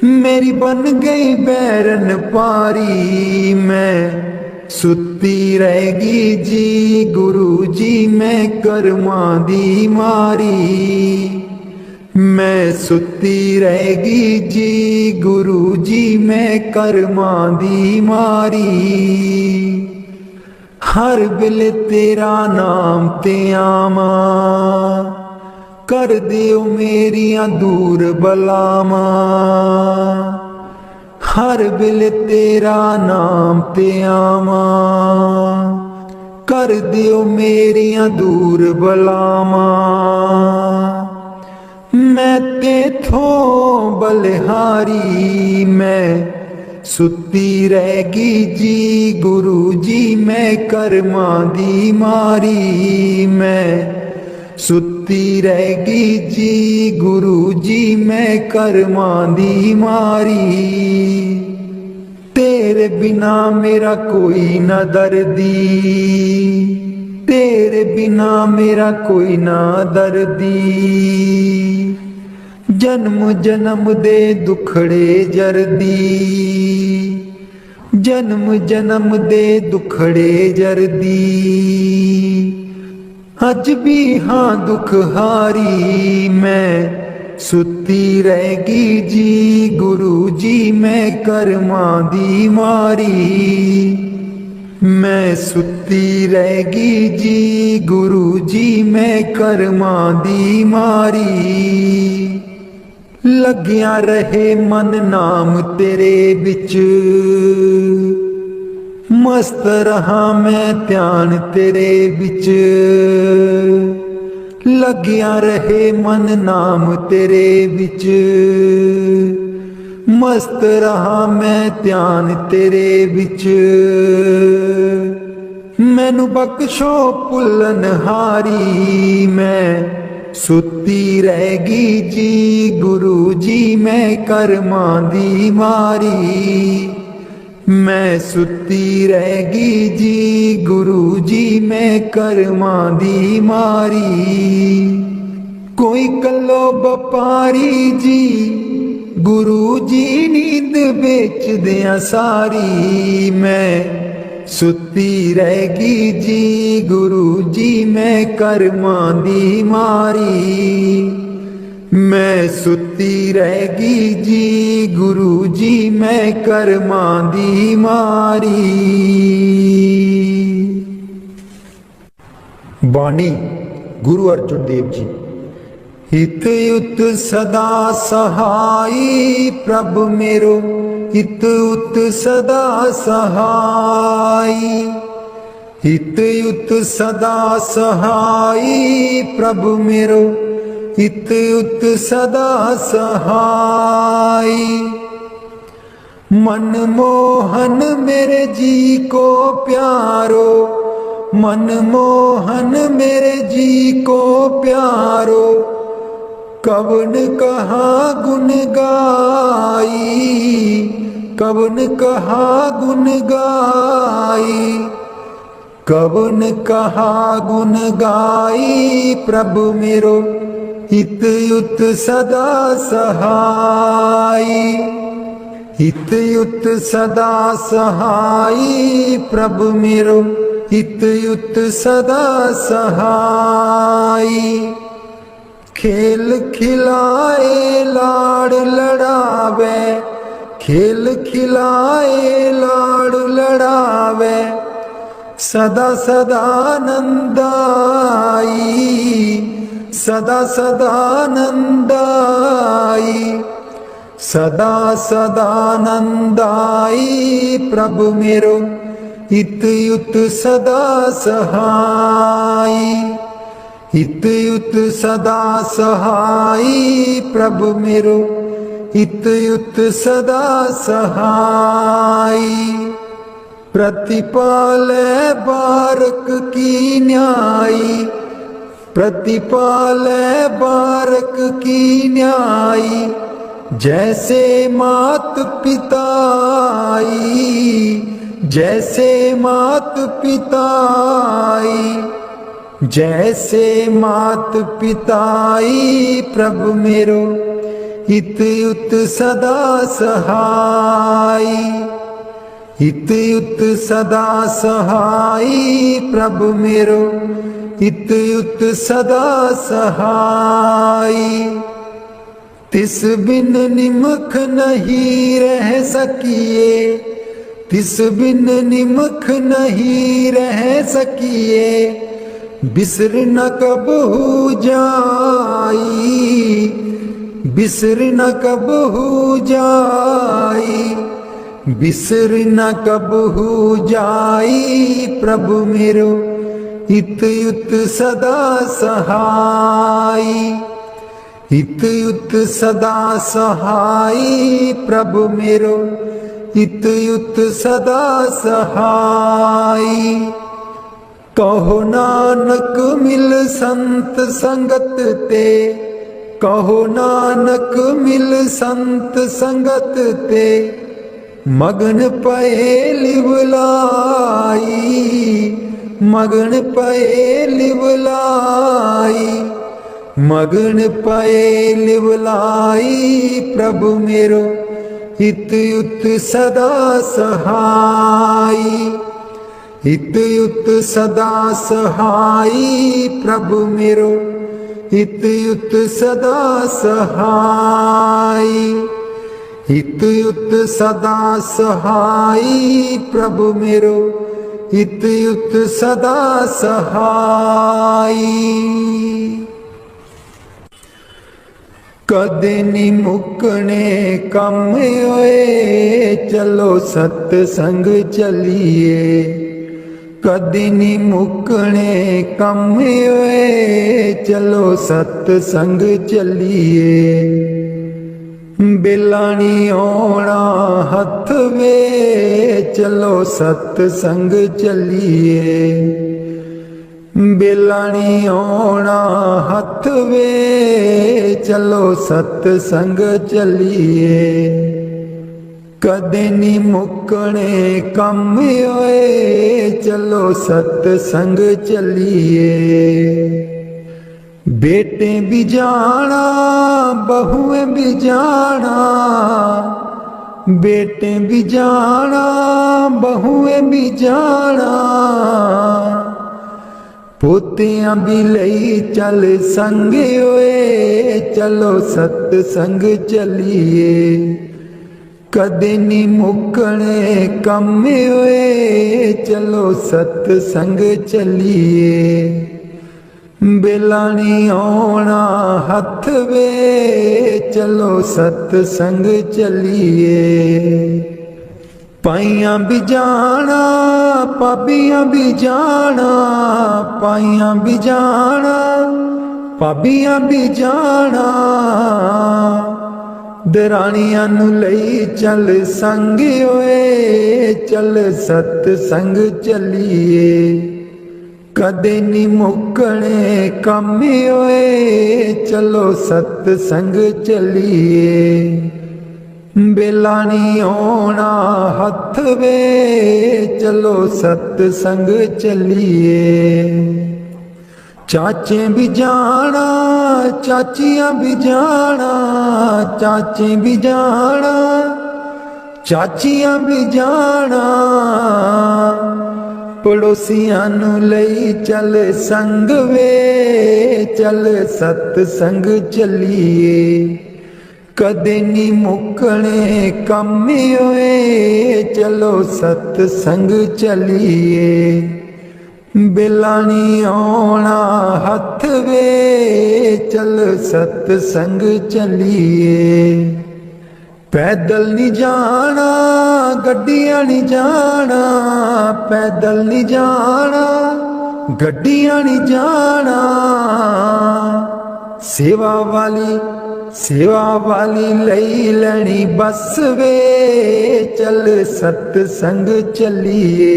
Speaker 1: मेरी बन गई बैरन पारी। मैं सुती रहेगी जी गुरु जी मैं करमां दी मारी। मैं सुती रहेगी जी गुरु जी मैं करमां दी मारी। हर बिल तेरा नाम ते आवा, कर दियो मेरियां दूर बलावा। हर बिल तेरा नाम ते आवा, कर दियो मेरियां दूर बलावा। मैं तेथों बलिहारी, मैं सुती रहेगी जी गुरु जी मैं करमां दी मारी। मैं सुती रहेगी जी गुरु जी मैं करमां दी मारी। तेरे बिना मेरा कोई ना दर्दी, तेरे बिना मेरा कोई ना दर्दी। जन्म जन्म दे दुखड़े जरदी, जन्म जन्म दे दुखड़े जरदी। अज भी हाँ दुख हारी, मैं सुती रहेगी जी गुरु जी मैं करमां दी मारी। मैं सुती रहेगी जी गुरु जी मैं करमां दी मारी। लग्या रहे मन नाम तेरे बिच, मस्त रहा मैं ध्यान तेरे बिच। लग्या रहे मन नाम तेरे बिच, मस्त रहा मैं ध्यान तेरे बिच। मैनू बख्शो भुल्लन हारी, मैं सुती रहेगी जी गुरु जी मैं करमां दी मारी। मैं सुती रहेगी जी गुरु जी मैं करमां दी मारी। कोई कल्लो बपारी जी गुरु जी नींद बेच दिया सारी। मैं सुती रहेगी जी गुरु जी मैं करमां दी मारी। मैं सुती रहेगी जी गुरु जी मैं करमां दी मारी। बाणी गुरु अर्जुन देव जी। हित युत सदा सहाई प्रभु मेरो, हित युत सदा सहाई। हित युत सदा सहाई प्रभु मेरो, हित युत सदा सहाई। मन मोहन मेरे जी को प्यारो, मन मोहन मेरे जी को प्यारो। कवन कहा गुन गाई, कवन कहा गुन गाई। कवन कहा गुन गाई प्रभु मेरो, हित युत सदा सहाई। हित युत सदा सहाई प्रभु मेरो, हित युत सदा सहाई। खेल खिलाए लाड़ लड़ावे, खेल खिलाए लाड़ लड़ावे। सदा सदा नंदाई, सदा सदा नंदाई। सदा सदा नंदाई प्रभु मेरो, हित युत सदा सहाई। हित युत सदा सहाई प्रभु मेरो, हित युत सदा सहाई। प्रतिपाले बारक की न्यायी, प्रतिपाले बारक की न्यायी। जैसे मात पिताई, जैसे मात पिताई। जैसे मात पिताई प्रभु मेरो, इत उत सदा सहाई। इत उत सदा सहाई प्रभु मेरो, इत उत सदा सहाई। तिस बिन निमख नहीं रह सकिए, तिस बिन निमख नहीं रह सकिए। बिसर न कबहू जाई, बिसर न कबहू जाई। बिसर न कबहू जाई प्रभु मेरो, इत उत सदा सहाई। इत उत सदा सहाई प्रभु मेरो, इत उत सदा सहाई। कहो नानक मिल संत संगत ते, कहो नानक मिल संत संगत ते। मगन पए लिवलाई, मगन पए लिवलाई। मगन पए लिवलाई प्रभु मेरो, इत उत सदा सहाई। इत उत सदा सहाई प्रभु मेरो, इत उत सदा सहाई। इत उत सदा सहाई प्रभु मेरो, इत उत सदा सहाई। कदे नी मुकने कम होए, चलो सतसंग चलिए। कदे नी मुकने कम होए, चलो सतसंग चलिए। बेलानी आना हथ वे, चलो सतसंग चलिए। बेलानी आना हथ वे, चलो सतसंग चलिए। कदे नी मुकने कम होए, चलो सतसंग चलिए। बेटे भी जाना बहुएं भी जाना, बेटे भी जाना बहुएं भी जाना। पोतियां भी लई चल संगे होए, चलो सतसंग चलिए। कदे नी मुकने कम होए, चलो सतसंग चलिए। बेलानी आना हथ वे, चलो सतसंग चलिए। पाइयां भी जाना पाबियां भी जाना, पाइयां भी जाना पाबियां भी जाना। दरानियां नू लई चल संग होए, चल सतसंग चलिए। कदे नी मुकने कम होए, चलो सतसंग चलिए। बेलानी आना हथ वे, चलो सतसंग चलिए। चाचे भी जाना चाचियां भी जाना, चाचे भी जाना चाचियां भी जाना। पड़ोसियां नू लई चल संग वे, चल सतसंग चलिए। कदे नी मुकने कम होए, चलो सतसंग चलिए। बेलानी आना हथ वे, चल सतसंग चलिए। पैदल नहीं जाना गड्डियां नहीं जाना, पैदल नहीं जाना गड्डियां नहीं जाना। सेवा वाली लई लैनी बस वे, चल सतसंग चलिए।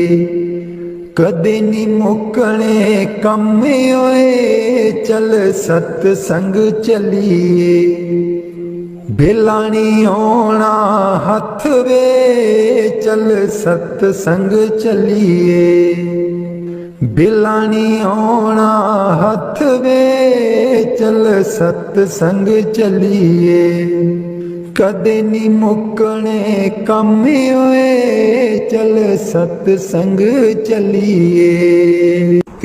Speaker 1: कदे नी मुकने कम होए, चल सतसंग चलिए। बेलानी आना हथ वे, चल सतसंग चलिए। बिलानी आना हथ वे चल सतसंग चलिए कदे नी मुकने कम होए चल सतसंग चलिए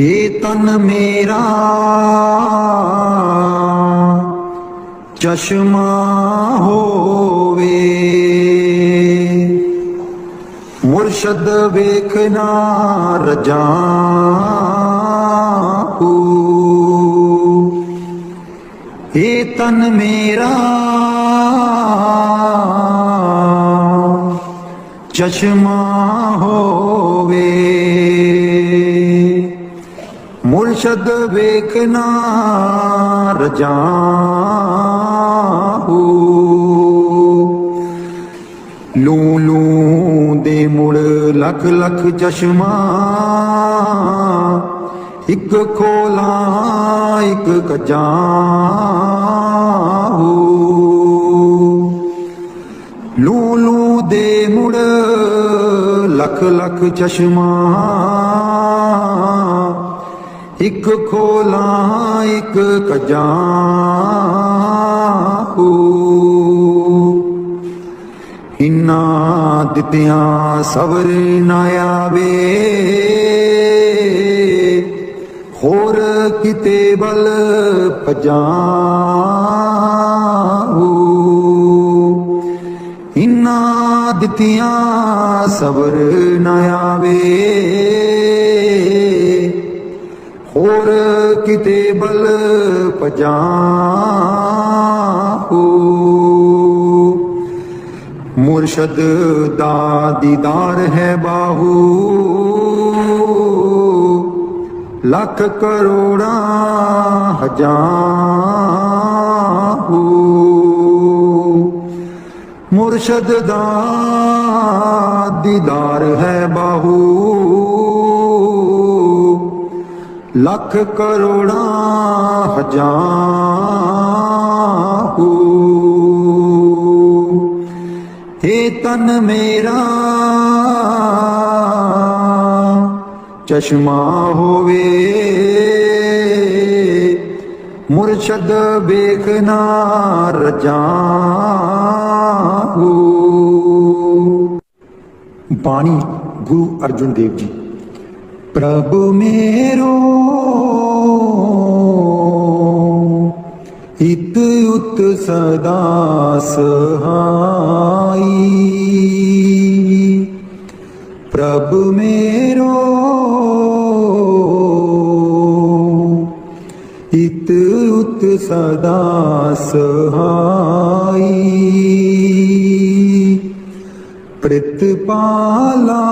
Speaker 1: ए तन मेरा चश्मा होवे मुर्शद वेखना रजाऊ ए तन मेरा चश्मा होवे मुर्शद वेखना रजाऊ लू लू दे मुड़ लख लख चश्मा एक खोला एक कजाऊ लू लू दे मुड़ लख लख चश्मा एक खोला एक कजाऊ इन्ना दित्या सबर ना आवे होर किते बल पजाऊ इन्ना दित्या सबर ना आवे होर किते बल पजाऊ मुर्शद दा दीदार है बाहू लख करोड़ा हजारू मुर्शद दा दीदार है बाहू लख करोड़ा हजारू हे तन मेरा चश्मा होवे मुर्शद बेखना रजाऊ बाणी गुरु अर्जुन देव जी प्रभु मेरो इत उत सदा सहाई प्रभु मेरो इत उत सदा सहाई प्रतिपाला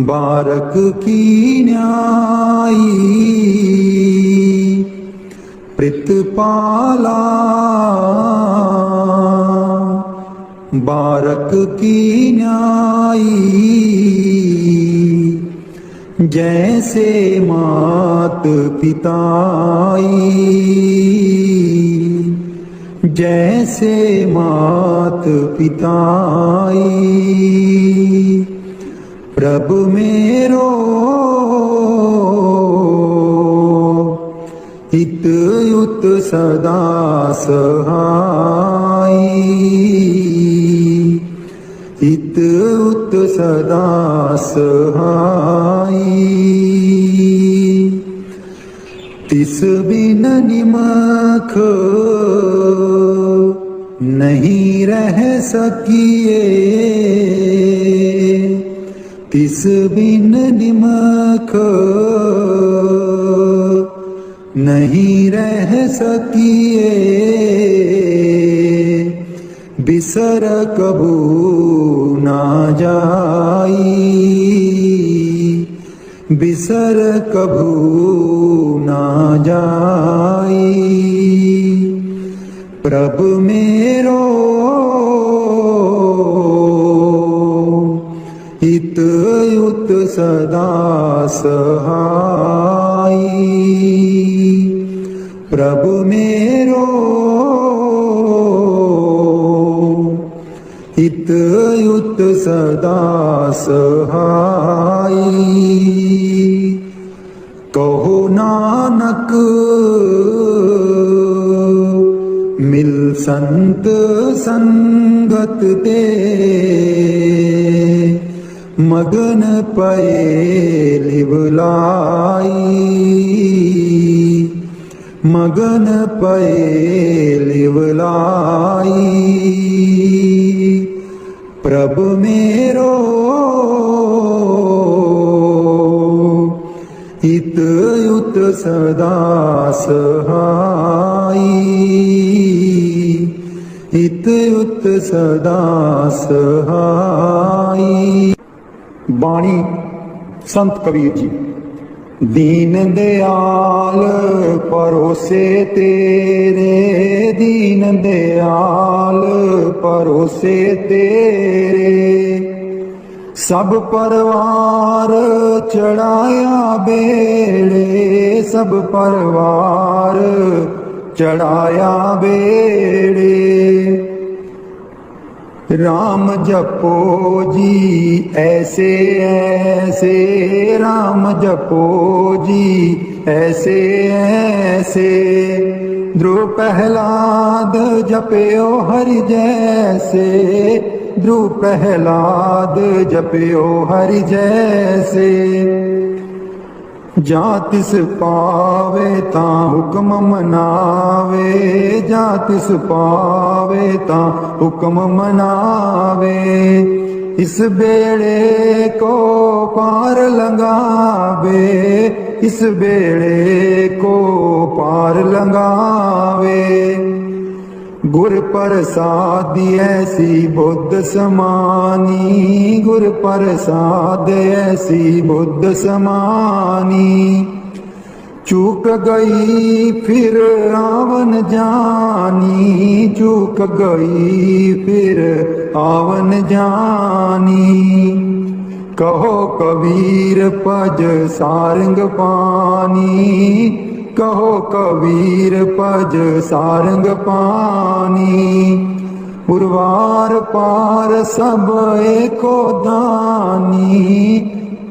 Speaker 1: बारक की न्यायी प्रतिपाला बारक की न्यायी जैसे मात पिताई जैसे मात पिताई प्रभु मेरो इत उत सदा सहाई इत उत सदा सहाई तिस बिन निमख नहीं रह सकिए तिस बिन निमख नहीं रह सकिए बिसर कबू ना जाई बिसर कबू ना जाई प्रभु मेरो इत उत सदा सहाई प्रभु मेरो इत युत सदा सहाई। कहो नानक मिल संत संगत ते, मगन पए लिवलाई। मगन पए लिवलाई। प्रभ मेरो इत युत सदा सहाई। इत युत सदा सहाई। बाणी संत कबीर जी। दीन दयाल परोसे तेरे, दीन दयाल परोसे तेरे। सब परवार चढ़ाया बेड़े, सब परवार चढ़ाया बेड़े। राम जपो जी ऐसे ऐसे, राम जपो जी ऐसे ऐसे। ध्रुव प्रहलाद जपयो हरि जैसे, ध्रुव प्रहलाद जपयो हरि जैसे। जा तिस पावे ता हुक्म मनावे, जा तिस पावे ता हुक्म मनावे। इस बेड़े को पार लगावे, इस बेड़े को पार लगावे। गुर प्रसाद ऐसी बुद्ध समानी, गुर प्रसाद ऐसी बुद्ध समानी। चूक गई फिर आवन जानी, चूक गई फिर आवन जानी। कहो कबीर पज सारंग पानी, कहो कबीर पज सारंग पानी। पुरवार पार सब एको दानी,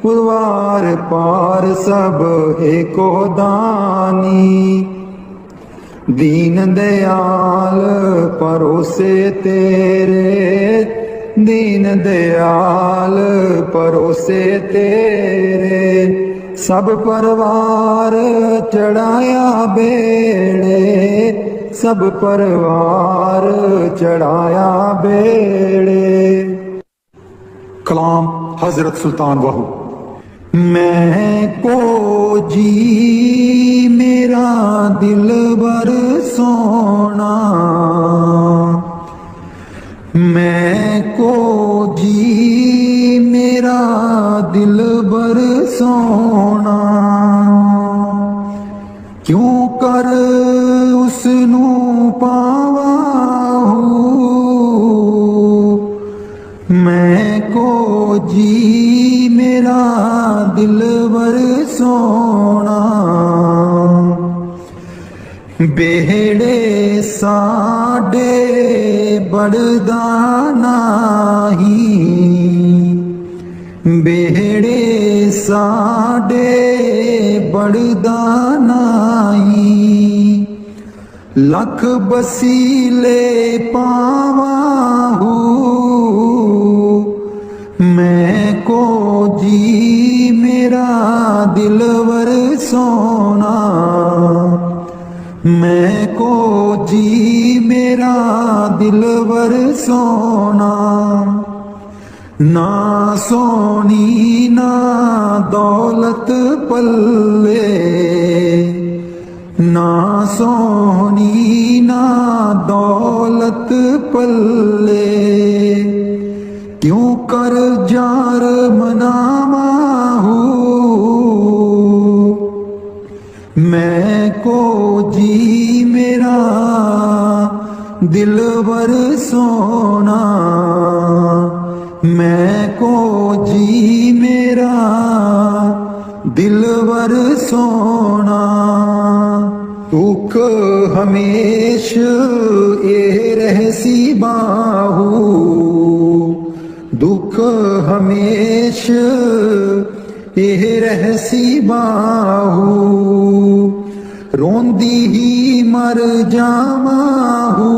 Speaker 1: पुरवार पार सब एको दानी। दीन दयाल परोसे तेरे, दीन दयाल परोसे तेरे। सब परवार चढ़ाया बेड़े, सब परवार चढ़ाया बेड़े। कलाम हजरत सुल्तान बाहू। मैं को जी मेरा दिल बर सोना, मैं को जी मेरा दिल बर सोना। क्यों कर उसनू पावा हूँ, मैं को जी मेरा दिल बर सोना। बेड़े साडे बड़दा नाही, बेड़े साडे बड़दा नाही। लख बसीले पावा हूँ, मैं को जी मेरा दिलवर सोना। मैं को जी मेरा दिलवर सोना। ना सोनी ना दौलत पल्ले, ना सोनी ना दौलत पल्ले। क्यों कर जार मनावा हूँ, मैं को जी मेरा दिलवर सोना। मैं को जी मेरा दिलवर सोना। दुख हमेश ये रहसी बाहू, दुख हमेश ਇਹ ਰਹਿਸੀ ਬਾਹੂ ਰੋਂਦੀ ਹੀ ਮਰ ਜਾਵਾਹੂ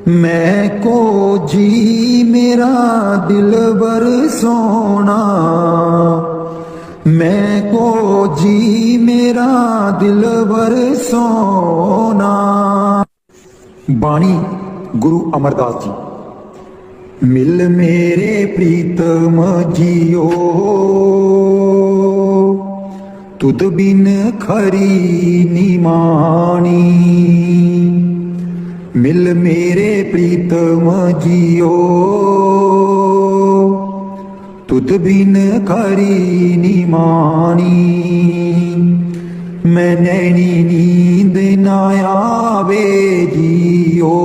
Speaker 1: ਮੈਂ ਕੋ ਜੀ ਮੇਰਾ ਦਿਲਬਰ ਸੋਹਣਾ ਮੈਂ ਕੋ ਜੀ ਮੇਰਾ ਦਿਲਬਰ ਸੋਹਣਾ। ਬਾਣੀ ਗੁਰੂ ਅਮਰਦਾਸ ਜੀ। मिल मेरे प्रीतम जियो तुद बिन खरी निमानी मिल मेरे प्रीतम जियो तुद बिन खरी निमानी मैं नैनी नींद ना आवे जियो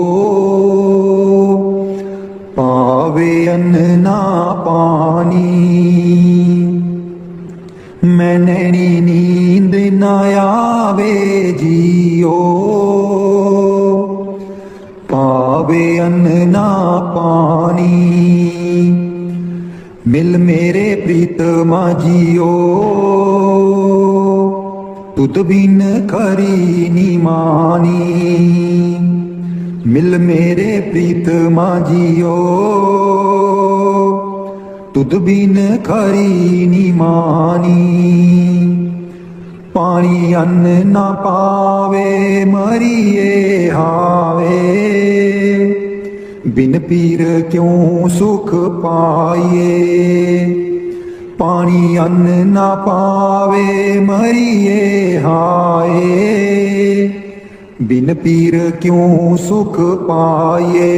Speaker 1: पावे अन्न ना पानी मैं नैनी नींद न आवे जियो पावे अन्न ना पानी मिल मेरे प्रीतमा जियो तुद बिन खरी निमानी मिल मेरे प्रीतमा जियो तुद बिन खरी निमानी पानी अन्न न पावे मरिए हावे बिन पीर क्यों सुख पाइए पानी अन्न न पावे मरिए हाए बिन पीर क्यों सुख पाए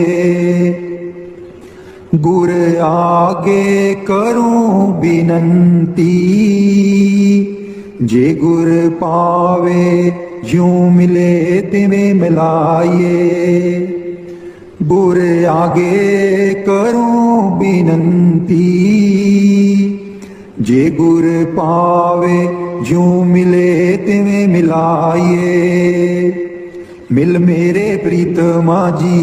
Speaker 1: गुर आगे करूं बिनंती जे गुर पावे यूं मिले तिवें मिलाइए गुर आगे करूं बिनंती जे गुर पावे यूं मिले तिवें मिलाइए मिल मेरे प्रीतमा जी।